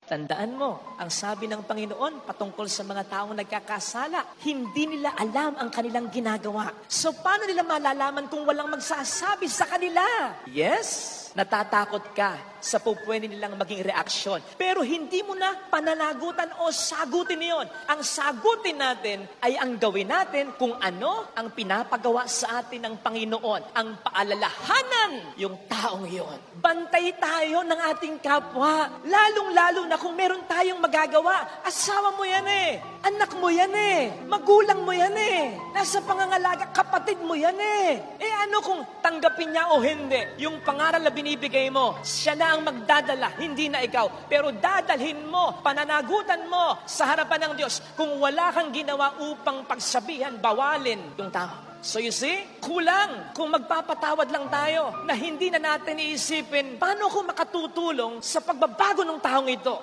Tandaan mo, ang sabi ng Panginoon patungkol sa mga taong nagkakasala, hindi nila alam ang kanilang ginagawa. So paano nila malalaman kung walang magsasabi sa kanila? Yes, natatakot ka sa pupwede nilang maging reaksyon. Pero hindi mo na pananagutan o sagutin niyon. Ang sagutin natin ay ang gawin natin kung ano ang pinapagawa sa atin ng Panginoon. Ang paalalahanan yung taong iyon. Bantay tayo ng ating kapwa. Lalong-lalo na kung meron tayong magagawa. Asawa mo yan eh. Anak mo yan eh. Magulang mo yan eh. Nasa pangangalaga, kapatid mo yan eh. Eh ano kung tanggapin niya o hindi? Yung pangaral na binibigay mo, siya na ang magdadala, hindi na ikaw. Pero dadalhin mo, pananagutan mo sa harapan ng Diyos kung wala kang ginawa upang pagsabihan, bawalin yung tao. So you see, kulang kung magpapatawad lang tayo na hindi na natin iisipin paano ko makatutulong sa pagbabago ng taong ito.